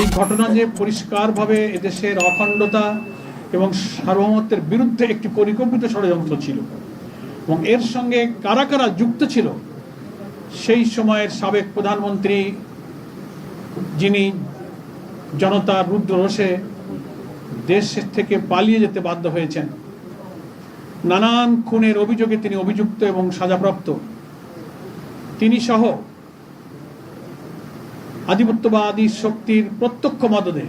এই ঘটনা যে পরিষ্কারভাবে এদেশের অখণ্ডতা এবং সার্বভৌমত্বের বিরুদ্ধে একটি পরিকল্পিত ষড়যন্ত্র ছিল এবং এর সঙ্গে কারা কারা যুক্ত ছিল সেই সময়ের সাবেক প্রধানমন্ত্রী, যিনি জনতার রুদ্র রোষে দেশ থেকে পালিয়ে যেতে বাধ্য হয়েছেন, নানান খুনের অভিযোগে তিনি অভিযুক্ত এবং সাজাপ্রাপ্ত, তিনি সহ আধিপত্যবাদী শক্তির প্রত্যক্ষ মদদে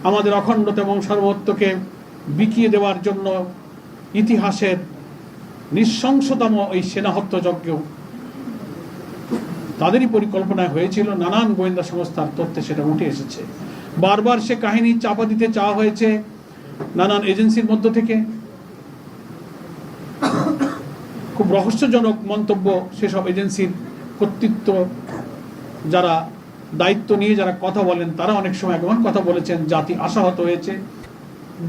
আমাদের অখণ্ডতা এবং সার্বভৌমত্বকে বিকিয়ে দেওয়ার জন্য ইতিহাসের নৃশংসতম এই সেনা হত্যাযজ্ঞ তাদেরই পরিকল্পনায় হয়েছিল। নানান গোয়েন্দা সংস্থার তথ্যে সেটা উঠে এসেছে। বারবার সে কাহিনী চাপা দিতে চাওয়া হয়েছে নানান এজেন্সির মধ্য থেকে। খুব রহস্যজনক মন্তব্য সেসব এজেন্সির কর্তৃত্ব, যারা দায়িত্ব নিয়ে যারা কথা বলেন তারা অনেক সময় এমন কথা বলেছেন জাতি আশাহত হয়েছে।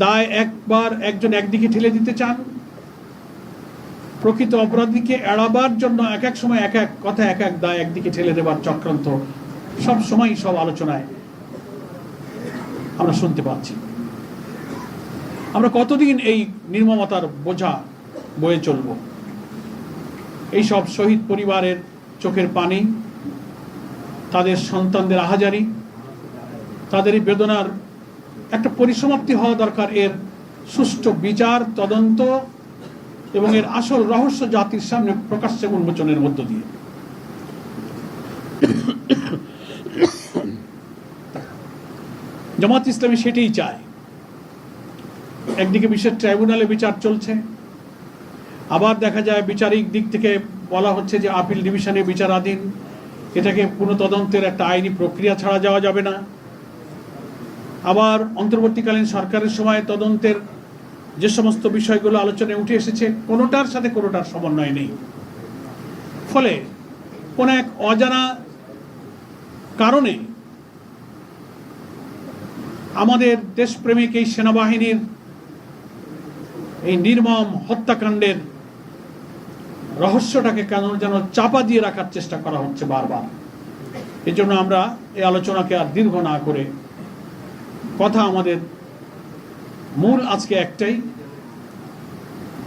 দায় একবার একজন একদিকে ঠেলে দিতে চান, প্রকৃত অপরাধীকে এড়াবার জন্য এক এক সময় এক এক কথা, এক এক দায় একদিকে ঠেলে দেবার চক্রান্ত সব সময় সব আলোচনায় আমরা শুনতে পাচ্ছি। আমরা কতদিন এই নির্মমতার বোঝা বয়ে চলব? এই সব শহীদ পরিবারের চোখের পানি, তাদের সন্তানদের আহাজারি, তাদের এই বেদনার একটা পরিসমাপ্তি হওয়া দরকার। এর সুষ্ঠু বিচার, তদন্ত এবং এর আসল রহস্য জাতির সামনে প্রকাশ্যে উন্মোচনের মধ্য দিয়ে। জামাত ইসলামী সেটাই চায়। একদিকে বিশেষ ট্রাইব্যুনালে বিচার চলছে, আবার দেখা যায় বিচারিক দিক থেকে বলা হচ্ছে যে আপিল ডিভিশনে বিচারাধীন, এটাকে পুনঃতদন্তের একটা আইনি প্রক্রিয়া ছাড়া যাওয়া যাবে না। আবার অন্তর্বর্তীকালীন সরকারের সময় তদন্তের যে সমস্ত বিষয়গুলো আলোচনায় উঠে এসেছে, কোনোটার সাথে কোনোটার সমন্বয় নেই। ফলে কোন এক অজানা কারণে আমাদের দেশপ্রেমিক এই সেনাবাহিনীর এই নির্মম হত্যাকাণ্ডের রহস্যটাকে কেন যেন চাপা দিয়ে রাখার চেষ্টা করা হচ্ছে বারবার। এই জন্য আমরা এই আলোচনাকে আর দীর্ঘ না করে কথা, আমাদের মূল আজকে একটাই,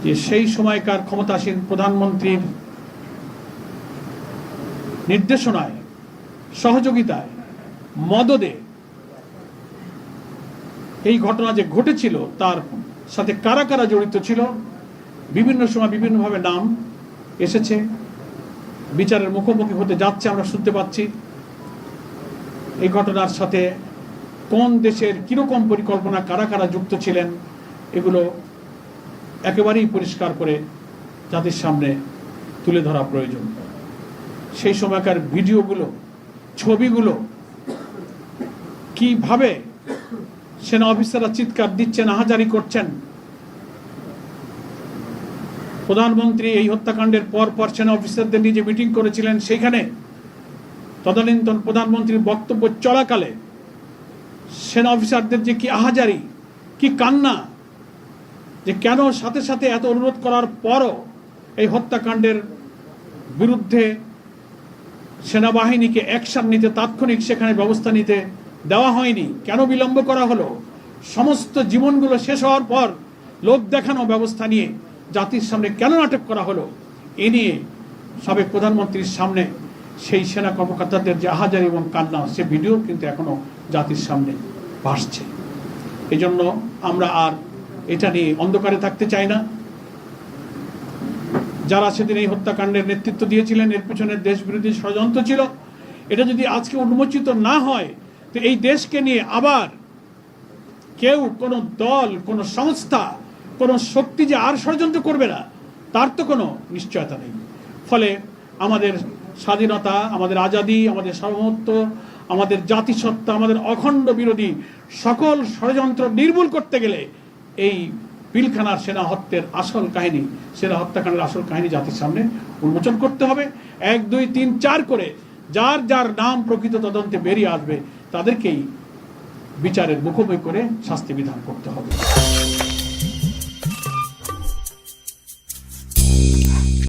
যে সেই সময়কার ক্ষমতাসীন প্রধানমন্ত্রীর নির্দেশনায়, সহযোগিতায়, মদদে এই ঘটনা যে ঘটেছিল তার সাথে কারা কারা জড়িত ছিল বিভিন্ন সময় বিভিন্নভাবে নাম এসেছে, বিচারের মুখোমুখি হতে যাচ্ছে, আমরা শুনতে পাচ্ছি। এই ঘটনার সাথে কোন দেশের কিরকম পরিকল্পনা, কারা কারা যুক্ত ছিলেন, এগুলো একেবারেই পরিষ্কার করে জাতির সামনে তুলে ধরা প্রয়োজন। সেই সময়কার ভিডিওগুলো, ছবিগুলো, কিভাবে সেনা অফিসাররা চিৎকার দিচ্ছেন, আহাজারি করছেন। প্রধানমন্ত্রী এই হত্যাকাণ্ডের পর সেনা অফিসারদের নিয়ে যে মিটিং করেছিলেন, সেখানে তদানীন্তন প্রধানমন্ত্রীর বক্তব্য চলাকালে সেনা অফিসারদের যে কি আহাজারি, কি কান্না, যে কেন সাথে সাথে এত অনুরোধ করার পরও এই হত্যাকাণ্ডের বিরুদ্ধে সেনাবাহিনীকে অ্যাকশন নিতে, তাৎক্ষণিক সেখানে ব্যবস্থা নিতে দেওয়া হয়নি, কেন বিলম্ব করা হলো। সমস্ত জীবনগুলো শেষ হওয়ার পর লোক দেখানো ব্যবস্থা নিয়ে জাতির সামনে কেন নাটক করা হলো, এ নিয়ে সাবেক প্রধানমন্ত্রীর সামনে সেই সেনা কর্মকর্তাদের যে আহাজারি এবং কান্না, সে ভিডিও কিন্তু এখনো জাতির সামনে ভাসছে। এই জন্য আমরা আর এটা নিয়ে অন্ধকারে থাকতে চাই না। যারা সেদিন এই হত্যাকাণ্ডের নেতৃত্ব দিয়েছিলেন, এর পিছনে দেশ বিরোধী ষড়যন্ত্র ছিল। এটা যদি আজকে উন্মোচিত না হয়, তো এই দেশকে নিয়ে আবার কেউ, কোনো দল, কোনো সংস্থা, কোনো শক্তি যে আর ষড়যন্ত্র করবে না, তার তো কোনো নিশ্চয়তা নেই। ফলে আমাদের স্বাধীনতা, আমাদের আজাদি, আমাদের সার্বভৌমত্ব, আমাদের জাতিসত্তা, আমাদের অখণ্ড বিরোধী সকল ষড়যন্ত্র নির্মূল করতে গেলে এই পিলখানার সেনা হত্যার আসল কাহিনী, সেনা হত্যাকাণ্ডের আসল কাহিনী জাতির সামনে উন্মোচন করতে হবে। 1, 2, 3, 4 করে যার যার নাম প্রকৃত তদন্তে বেরিয়ে আসবে তাদেরকেই বিচারের মুখোমুখি করে শাস্তি বিধান করতে হবে।